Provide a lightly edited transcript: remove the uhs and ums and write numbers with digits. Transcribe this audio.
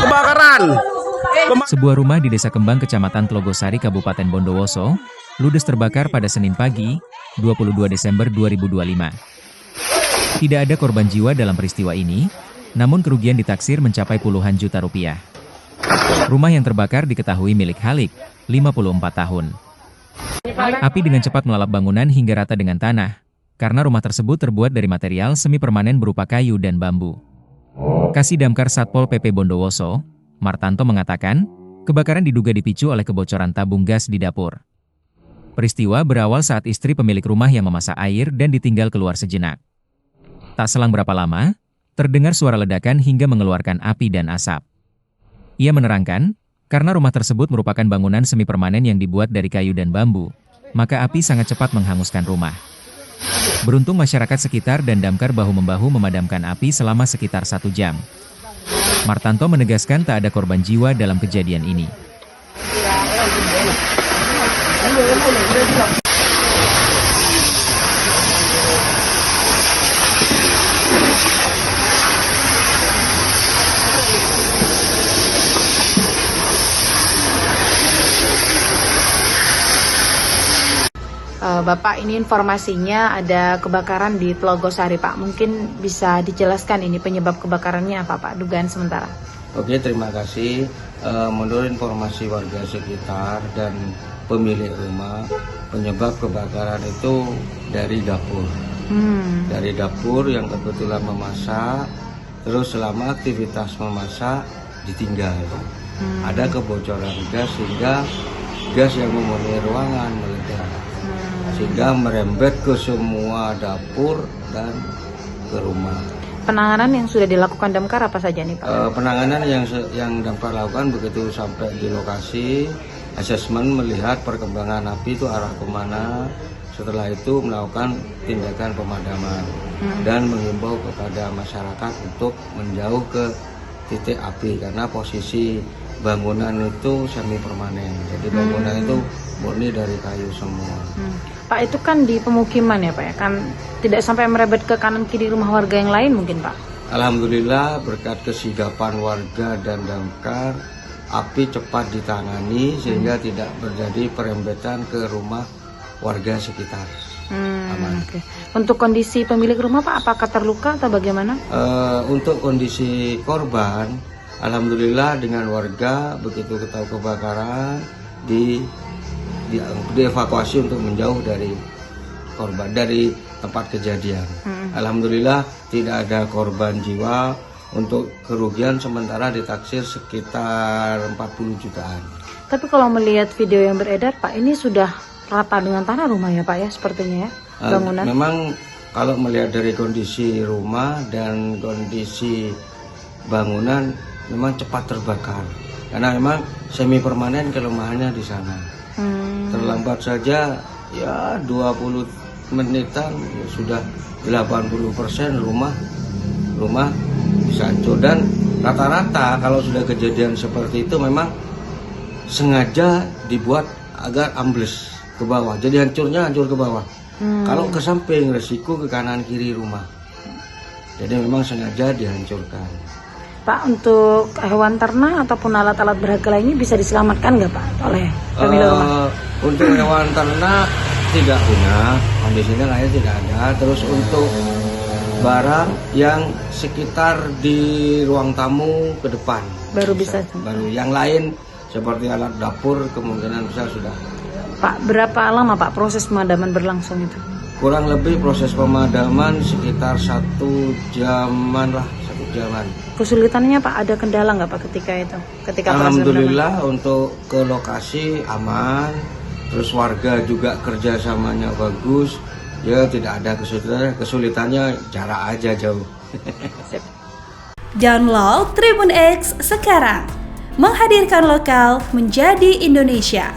kebakaran. Sebuah rumah di Desa Kembang, Kecamatan Tlogosari, Kabupaten Bondowoso, ludes terbakar pada Senin pagi, 22 Desember 2025. Tidak ada korban jiwa dalam peristiwa ini, namun kerugian ditaksir mencapai puluhan juta rupiah. Rumah yang terbakar diketahui milik Halik, 54 tahun. Api dengan cepat melalap bangunan hingga rata dengan tanah, karena rumah tersebut terbuat dari material semi permanen berupa kayu dan bambu. Kasih Damkar Satpol PP Bondowoso, Martanto mengatakan, kebakaran diduga dipicu oleh kebocoran tabung gas di dapur. Peristiwa berawal saat istri pemilik rumah yang memasak air dan ditinggal keluar sejenak. Tak selang berapa lama, terdengar suara ledakan hingga mengeluarkan api dan asap. Ia menerangkan, karena rumah tersebut merupakan bangunan semi permanen yang dibuat dari kayu dan bambu, maka api sangat cepat menghanguskan rumah. Beruntung masyarakat sekitar dan damkar bahu-membahu memadamkan api selama sekitar 1 jam. Martanto menegaskan tak ada korban jiwa dalam kejadian ini. Bapak, ini informasinya ada kebakaran di Tlogosari, Pak. Mungkin bisa dijelaskan ini penyebab kebakarannya apa, Pak? Dugaan sementara. Oke, terima kasih. Menurut informasi warga sekitar dan pemilik rumah, penyebab kebakaran itu dari dapur. Dari dapur yang kebetulan memasak, terus selama aktivitas memasak ditinggal. Ada kebocoran gas sehingga gas yang memenuhi ruangan meledak. Sehingga merembet ke semua dapur dan ke rumah. Penanganan yang sudah dilakukan damkar apa saja nih, Pak? Penanganan yang damkar lakukan begitu sampai di lokasi, asesmen melihat perkembangan api itu arah kemana. Setelah itu melakukan tindakan pemadaman dan mengimbau kepada masyarakat untuk menjauh ke titik api karena posisi bangunan itu semi permanen. Jadi bangunan itu murni dari kayu semua. Pak, itu kan di pemukiman ya, Pak ya? Kan tidak sampai merebet ke kanan kiri rumah warga yang lain mungkin, Pak? Alhamdulillah berkat kesigapan warga dan damkar, api cepat ditangani sehingga tidak terjadi perembetan ke rumah warga sekitar. Aman. Okay. Untuk kondisi pemilik rumah, Pak, apakah terluka atau bagaimana? Untuk kondisi korban, alhamdulillah dengan warga begitu ketahui kebakaran dievakuasi untuk menjauh dari korban dari tempat kejadian. Alhamdulillah tidak ada korban jiwa. Untuk kerugian sementara ditaksir sekitar 40 jutaan. Tapi kalau melihat video yang beredar, Pak, ini sudah rata dengan tanah rumah ya, Pak ya, sepertinya ya, bangunan. Memang kalau melihat dari kondisi rumah dan kondisi bangunan memang cepat terbakar karena memang semi permanen kelemahannya di sana. Terlambat saja ya 20 menitan ya sudah 80% rumah bisa hancur. Dan rata-rata kalau sudah kejadian seperti itu memang sengaja dibuat agar ambles ke bawah, jadi hancurnya hancur ke bawah. Kalau ke samping resiko ke kanan kiri rumah, jadi memang sengaja dihancurkan. Pak, untuk hewan ternak ataupun alat-alat berharga lainnya bisa diselamatkan nggak, Pak, oleh pemilik rumah? Untuk hewan ternak tidak punya, kondisinya kayaknya tidak ada. Terus untuk barang yang sekitar di ruang tamu ke depan Baru bisa. Baru yang lain seperti alat dapur kemungkinan besar sudah. Pak, berapa lama, Pak, proses pemadaman berlangsung itu? Kurang lebih proses pemadaman sekitar 1 jaman lah. Kesulitannya, Pak, ada kendala nggak, Pak, ketika itu? Alhamdulillah untuk ke lokasi aman, terus warga juga kerjasamanya bagus, ya tidak ada kesulitannya jarak aja jauh. Download Tribun X sekarang, menghadirkan lokal menjadi Indonesia.